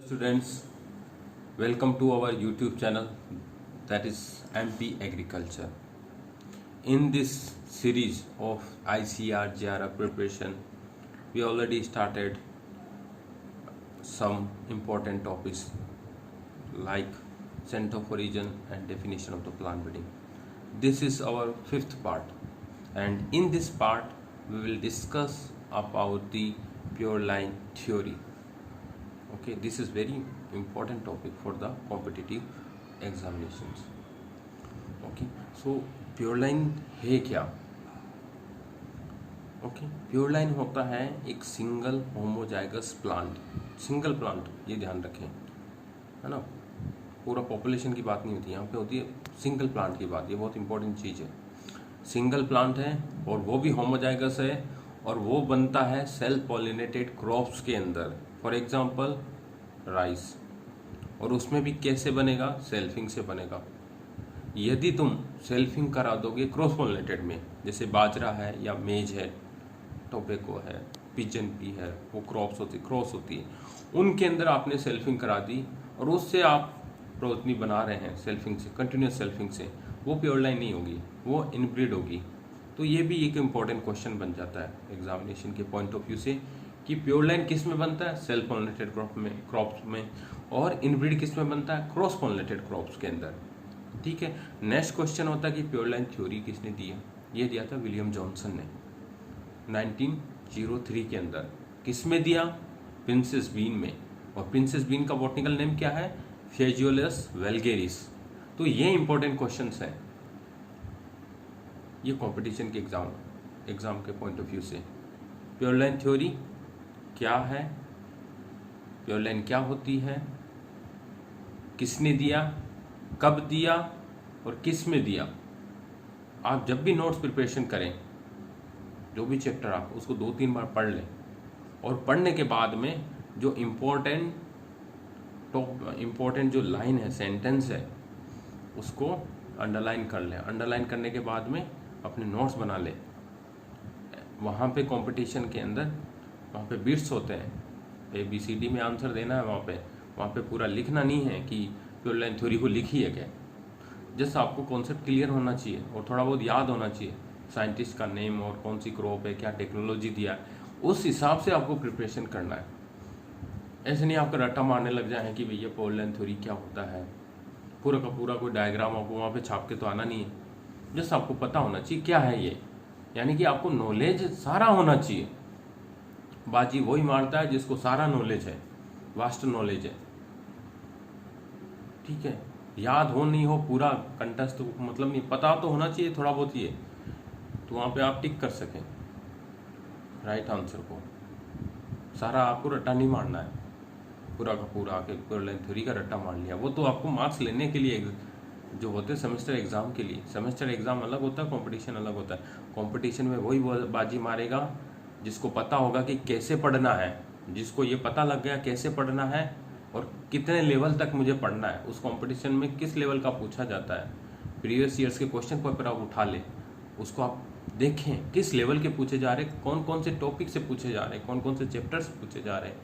Students, welcome to our YouTube channel, that is MP Agriculture. In this series of ICR JRF preparation, we already started some important topics like scent of origin and definition of the plant breeding. This is our fifth part, and in this part we will discuss about the pure line theory. Okay, this is very important topic for the competitive examinations. Okay, so pure line है क्या? Okay, pure line होता है एक single homozygous plant. Single plant, ये ध्यान रखें, है ना. पूरा पॉपुलेशन की बात नहीं होती, यहाँ पे होती है सिंगल प्लांट की बात. ये बहुत इंपॉर्टेंट चीज़ है. सिंगल प्लांट है और वो भी होमोजाइगस है और वो बनता है सेल्फ पॉलिनेटेड क्रॉप्स के अंदर. फॉर एग्जाम्पल राइस, और उसमें भी कैसे बनेगा? सेल्फिंग से बनेगा. यदि तुम सेल्फिंग करा दोगे क्रॉस पॉलिनेटेड में, जैसे बाजरा है या मेज है, टोबैको है, पिजन पी है, वो क्रॉप्स होती क्रॉस होती है, उनके अंदर आपने सेल्फिंग करा दी और उससे आप प्रोथनी बना रहे हैं सेल्फिंग से, कंटिन्यूस सेल्फिंग से, वो प्योर लाइन नहीं होगी, वो इनब्रीड होगी. तो ये भी एक इम्पॉर्टेंट क्वेश्चन बन जाता है एग्जामिनेशन के पॉइंट ऑफ व्यू से कि प्योर लाइन किस में बनता है? सेल्फ पॉलिनेटेड क्रॉप्स में. और इनब्रीड किस में बनता है? क्रॉस पॉलिनेटेड क्रॉप्स के अंदर. ठीक है. नेक्स्ट क्वेश्चन होता है कि प्योर लाइन थ्योरी किसने दिया? ये दिया था विलियम जॉनसन ने 1903 के अंदर. किस में दिया? प्रिंसेस बीन में. और प्रिंसेस बीन का बॉटनिकल नेम क्या है? फेजियोलस वेल्गेरिस. तो ये इंपॉर्टेंट क्वेश्चंस हैं ये कंपटीशन के एग्जाम के पॉइंट ऑफ व्यू से. प्योर लाइन थ्योरी क्या है? प्योर लाइन क्या होती है? किसने दिया? कब दिया? और किस में दिया? आप जब भी नोट्स प्रिपरेशन करें, जो भी चैप्टर आप उसको 2-3 बार पढ़ लें और पढ़ने के बाद में जो इम्पोर्टेंट जो लाइन है, सेंटेंस है, उसको अंडरलाइन कर लें. अंडरलाइन करने के बाद में अपने नोट्स बना लें. वहाँ पे कंपटीशन के अंदर वहाँ पे बिट्स होते हैं, ABCD में आंसर देना है. वहाँ पे पूरा लिखना नहीं है कि प्योर लाइन थ्योरी को लिखी है क्या. जस्ट आपको कॉन्सेप्ट क्लियर होना चाहिए और थोड़ा बहुत याद होना चाहिए. साइंटिस्ट का नेम और कौन सी क्रॉप है, क्या टेक्नोलॉजी दिया है, उस हिसाब से आपको प्रिपरेशन करना है. ऐसे नहीं आपका रट्टा मारने लग जाए कि भैया प्योर लाइन थ्योरी क्या होता है. पूरा का पूरा कोई डायग्राम आपको वहाँ पे छाप के तो आना नहीं है. जस्ट आपको पता होना चाहिए क्या है ये, यानी कि आपको नॉलेज सारा होना चाहिए. बाजी वही मारता है जिसको सारा नॉलेज है, वास्ट नॉलेज है. ठीक है. याद हो नहीं हो पूरा कंटेस्ट तो मतलब नहीं, पता तो होना चाहिए थोड़ा बहुत ये, तो वहाँ पे आप टिक कर सकें राइट आंसर को. सारा आपको रट्टा नहीं मारना है, पूरा का पूरा आके प्योर लाइन थ्योरी का रट्टा मार लिया. वो तो आपको मार्क्स लेने के लिए जो होते हैं सेमेस्टर एग्जाम के लिए. सेमेस्टर एग्जाम अलग होता है, कंपटीशन अलग होता है. कंपटीशन में वही बाजी मारेगा जिसको पता होगा कि कैसे पढ़ना है, जिसको ये पता लग गया कैसे पढ़ना है और कितने लेवल तक मुझे पढ़ना है. उस कंपटीशन में किस लेवल का पूछा जाता है, प्रीवियस ईयर्स के क्वेश्चन पेपर आप उठा ले, उसको आप देखें किस लेवल के पूछे जा रहे हैं, कौन कौन से टॉपिक से पूछे जा रहे हैं, कौन कौन से चैप्टर से पूछे जा रहे हैं.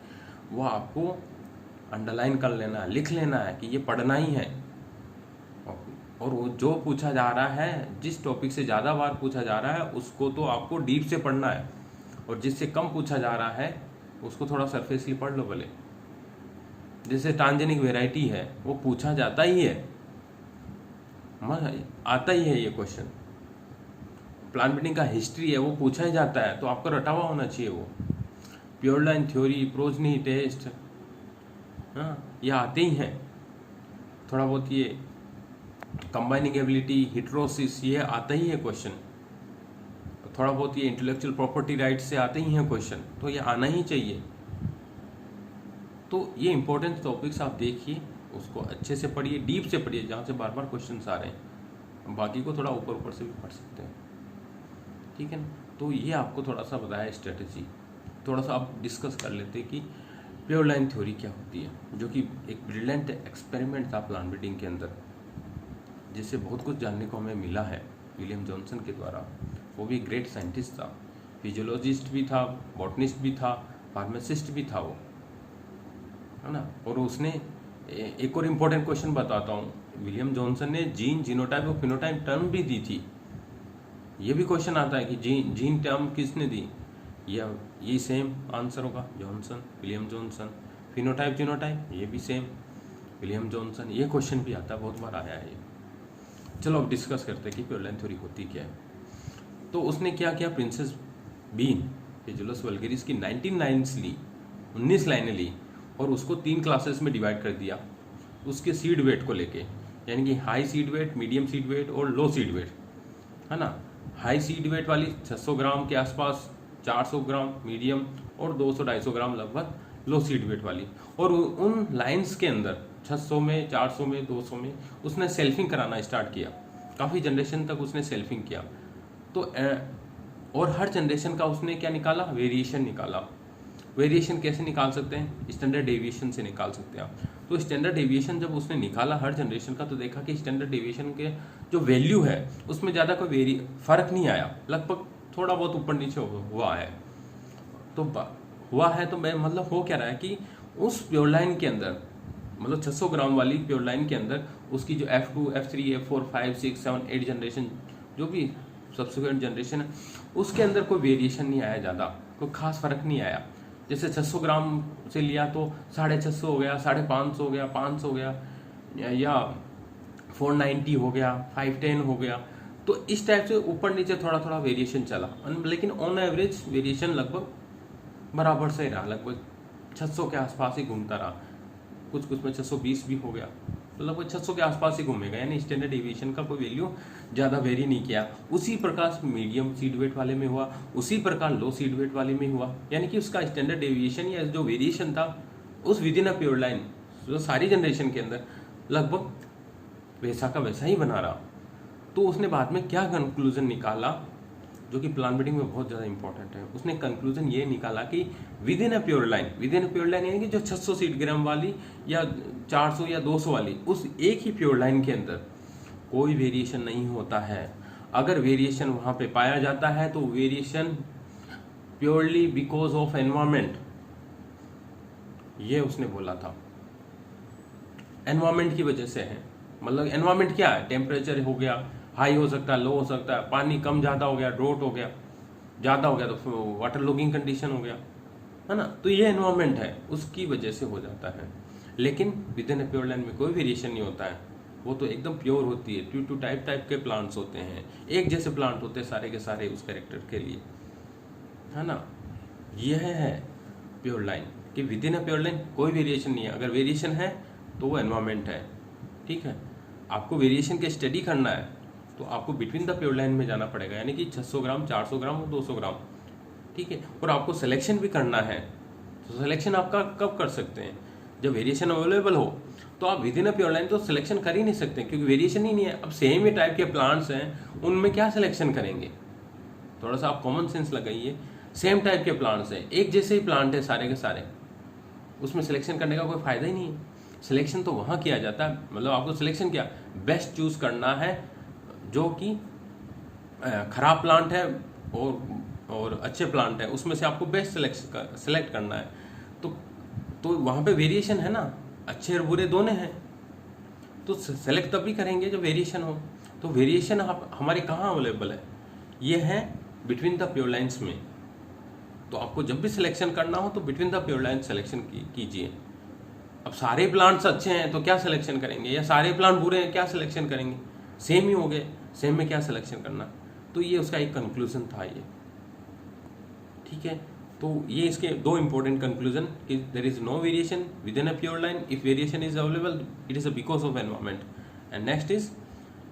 वो आपको अंडरलाइन कर लेना है, लिख लेना है कि ये पढ़ना ही है. और वो जो पूछा जा रहा है, जिस टॉपिक से ज़्यादा बार पूछा जा रहा है, उसको तो आपको डीप से पढ़ना है. और जिससे कम पूछा जा रहा है उसको थोड़ा सरफेसली पढ़ लो भले. जैसे ट्रांसजेनिक वेराइटी है, वो पूछा जाता ही है, आता ही है ये क्वेश्चन. प्लांट ब्रीडिंग का हिस्ट्री है, वो पूछा ही जाता है, तो आपको रटा हुआ होना चाहिए वो. Pure line theory, progeny test, हाँ, ये आते ही हैं. थोड़ा बहुत ये कंबाइनिंग एबिलिटी, हिट्रोसिस, ये आता ही है क्वेश्चन. थोड़ा बहुत ये इंटेलेक्चुअल प्रॉपर्टी राइट से आते ही हैं क्वेश्चन, तो ये आना ही चाहिए. तो ये इंपॉर्टेंट टॉपिक्स आप देखिए, उसको अच्छे से पढ़िए, डीप से पढ़िए, जहाँ से बार बार क्वेश्चन आ रहे हैं. बाकी को थोड़ा ऊपर ऊपर से भी पढ़ सकते हैं. ठीक है ना. तो ये आपको थोड़ा सा बताया स्ट्रेटेजी. थोड़ा सा आप डिस्कस कर लेते हैं कि प्योर लाइन थ्योरी क्या होती है, जो कि एक ब्रिलियंट एक्सपेरिमेंट था प्लांट ब्रीडिंग के अंदर, जिससे बहुत कुछ जानने को हमें मिला है विलियम जॉनसन के द्वारा. वो भी ग्रेट साइंटिस्ट था, फिजियोलॉजिस्ट भी था, बॉटनिस्ट भी था, फार्मासिस्ट भी था वो. है ना। और उसने एक और इम्पोर्टेंट क्वेश्चन बताता हूँ, विलियम जॉनसन ने जीन, जीनोटाइप और फिनोटाइप टर्म भी दी थी। ये भी क्वेश्चन आता है कि जीन टर्म किसने दी, ये सेम आंसर होगा, Johnson, William Johnson. Phenotype genotype ये भी सेम, विलियम जॉनसन। ये क्वेश्चन भी आता है, बहुत बार आया है ये। चलो अब डिस्कस करते हैं कि प्योर लाइन थ्योरी होती क्या है। तो उसने क्या किया, प्रिंसेस बीन फिजुलस वल्गैरिस की 19 लाइन्स ली, 19 लाइनें ली और उसको 3 क्लासेस में डिवाइड कर दिया उसके सीड वेट को लेके, यानी कि high seed weight, medium seed weight और लो सीड वेट, है ना। हाई सीड वेट वाली 600 ग्राम के आसपास, 400 ग्राम मीडियम और 200-250 ग्राम लगभग लो सीड वेट वाली। और उन लाइन्स के अंदर 600 में, 400 में, 200 में उसने सेल्फिंग कराना स्टार्ट किया। काफ़ी जनरेशन तक उसने सेल्फिंग किया। तो और हर जनरेशन का उसने क्या निकाला, वेरिएशन निकाला। वेरिएशन कैसे निकाल सकते हैं, स्टैंडर्ड डेविएशन से निकाल सकते हैं आप। तो स्टैंडर्ड डेविएशन जब उसने निकाला हर जनरेशन का, तो देखा कि स्टैंडर्ड डेविएशन के जो वैल्यू है उसमें ज़्यादा कोई फर्क नहीं आया, लगभग थोड़ा बहुत ऊपर नीचे हुआ है। तो हुआ है तो मैं मतलब हो क्या रहा है कि उस प्योर लाइन के अंदर, मतलब 600 ग्राम वाली प्योर लाइन के अंदर उसकी जो F2, F3, F4, 5, 6, 7, 8 जनरेशन, जो भी सब्सिक्वेंट जनरेशन है, उसके अंदर कोई वेरिएशन नहीं आया, ज़्यादा कोई खास फर्क नहीं आया। जैसे 600 ग्राम से लिया तो 650 हो गया, 550 हो गया, 500 हो गया, या 490 हो गया, 510 हो गया। तो इस टाइप से ऊपर नीचे थोड़ा थोड़ा वेरिएशन चला, लेकिन ऑन एवरेज वेरिएशन लगभग बराबर से रहा, लगभग 600 के आसपास ही घूमता रहा। कुछ कुछ में 620 भी हो गया, तो लगभग 600 के आसपास ही घूमेगा, यानी स्टैंडर्ड डेविएशन का कोई वैल्यू ज़्यादा वेरी नहीं किया। उसी प्रकार मीडियम सीड वेट वाले में हुआ, उसी प्रकार लो सीड वेट वाले में हुआ, यानी कि उसका स्टैंडर्ड डेविएशन या जो वेरिएशन था उस with in a pure line जो सारी जनरेशन के अंदर लगभग वैसा का वैसा ही बना रहा। तो उसने बाद में क्या कंक्लूजन निकाला, जो कि प्लान ब्रीडिंग में बहुत ज़्यादा इंपॉर्टेंट है। उसने कंक्लूजन ये निकाला कि with in a pure line यानी कि जो 600 सीड ग्राम वाली या 400 या 200 वाली, उस एक ही प्योर लाइन के अंदर कोई वेरिएशन नहीं होता है। अगर वेरिएशन वहां पे पाया जाता है तो variation purely because of environment, ये उसने बोला था, एनवायरमेंट की वजह से है। मतलब एनवायरमेंट क्या है, टेम्परेचर हो गया, हाई हो सकता है, लो हो सकता है, पानी कम ज़्यादा हो गया, ड्रोट हो गया, ज़्यादा हो गया तो वाटर लॉगिंग कंडीशन हो गया, है ना। तो ये एनवायरमेंट है, उसकी वजह से हो जाता है। लेकिन with in a pure line में कोई वेरिएशन नहीं होता है, वो तो एकदम प्योर होती है। टू टाइप के प्लांट्स होते हैं, एक जैसे प्लांट होते हैं सारे के सारे उस कैरेक्टर के लिए, है ना। यह है प्योर लाइन कि with in a pure line कोई वेरिएशन नहीं है। अगर वेरिएशन है तो वो एनवायरमेंट है, ठीक है। आपको वेरिएशन के स्टडी करना है तो आपको बिटवीन द प्योर लाइन में जाना पड़ेगा, यानी कि 600 ग्राम, 400 ग्राम और 200 ग्राम, ठीक है। और आपको सिलेक्शन भी करना है, तो सिलेक्शन आपका कब कर सकते हैं, जब वेरिएशन अवेलेबल हो। तो आप with in a pure line तो सिलेक्शन कर ही नहीं सकते, क्योंकि वेरिएशन ही नहीं है। अब सेम ही टाइप के प्लांट्स हैं, उनमें क्या सिलेक्शन करेंगे, थोड़ा सा आप कॉमन सेंस लगाइए। सेम टाइप के प्लांट्स हैं, एक जैसे ही प्लांट है सारे के सारे, उसमें सिलेक्शन करने का कोई फायदा ही नहीं है। सिलेक्शन तो वहाँ किया जाता है, मतलब आपको सिलेक्शन क्या, बेस्ट चूज करना है, जो कि खराब प्लांट है और अच्छे प्लांट है, उसमें से आपको बेस्ट सेलेक्ट करना है। तो वहाँ पे वेरिएशन है ना, अच्छे और बुरे दोनों हैं, तो सेलेक्ट तभी करेंगे जब वेरिएशन हो। तो वेरिएशन हमारे कहाँ अवेलेबल है, ये है बिटवीन द प्योर लाइन्स में। तो आपको जब भी सिलेक्शन करना हो तो between the pure line selection कीजिए। अब सारे प्लांट्स अच्छे हैं तो क्या सिलेक्शन करेंगे, या सारे प्लांट बुरे हैं क्या सिलेक्शन करेंगे, सेम ही हो गए, सेम में क्या सिलेक्शन करना। तो ये उसका एक कंक्लूजन था ये, ठीक है। तो ये इसके दो इंपॉर्टेंट कंक्लूजन कि there is no variation within a pure line, if variation is available it is because of environment. And next is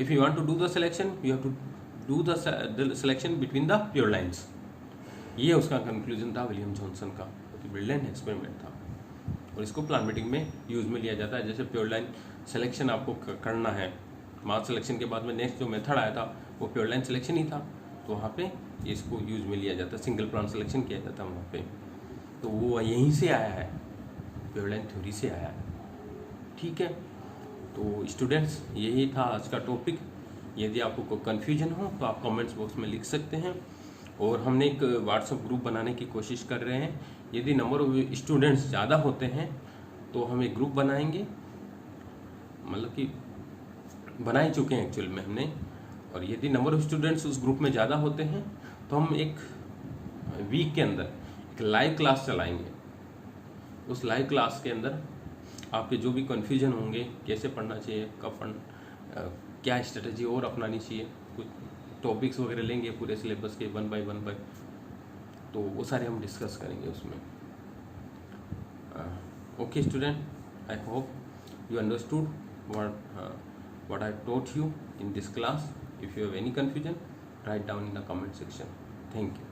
if you want to do the selection you have to do the selection between the pure lines. ये उसका conclusion था William Johnson का, जो brilliant experiment था, और इसको plant breeding में use में लिया जाता है। जैसे प्योर लाइन सिलेक्शन आपको करना है, मास सिलेक्शन के बाद में नेक्स्ट जो मेथड आया था वो प्योर लाइन सिलेक्शन ही था, तो वहाँ पे इसको यूज में लिया जाता है, सिंगल प्लांट सिलेक्शन किया जाता है वहाँ पे। तो वो यहीं से आया है, प्योर लाइन थ्योरी से आया है, ठीक है। तो स्टूडेंट्स यही था आज का टॉपिक। यदि आपको कोई कन्फ्यूजन हो तो आप कमेंट्स बॉक्स में लिख सकते हैं, और हमने एक व्हाट्सएप ग्रुप बनाने की कोशिश कर रहे हैं। यदि नंबर ऑफ स्टूडेंट्स ज़्यादा होते हैं तो हम एक ग्रुप बनाएंगे, मतलब कि बना ही चुके हैं एक्चुअल में हमने। और यदि नंबर ऑफ स्टूडेंट्स उस ग्रुप में ज़्यादा होते हैं तो हम एक वीक के अंदर एक लाइव क्लास चलाएंगे। उस लाइव क्लास के अंदर आपके जो भी कन्फ्यूजन होंगे, कैसे पढ़ना चाहिए, कब क्या स्ट्रेटजी और अपनानी चाहिए, कुछ टॉपिक्स वगैरह लेंगे पूरे सिलेबस के 1 बाय 1 तो वो सारे हम डिस्कस करेंगे उसमें। Okay student, I hope you understood what I taught you in this class. If you have any confusion, write down in the comment section. Thank you.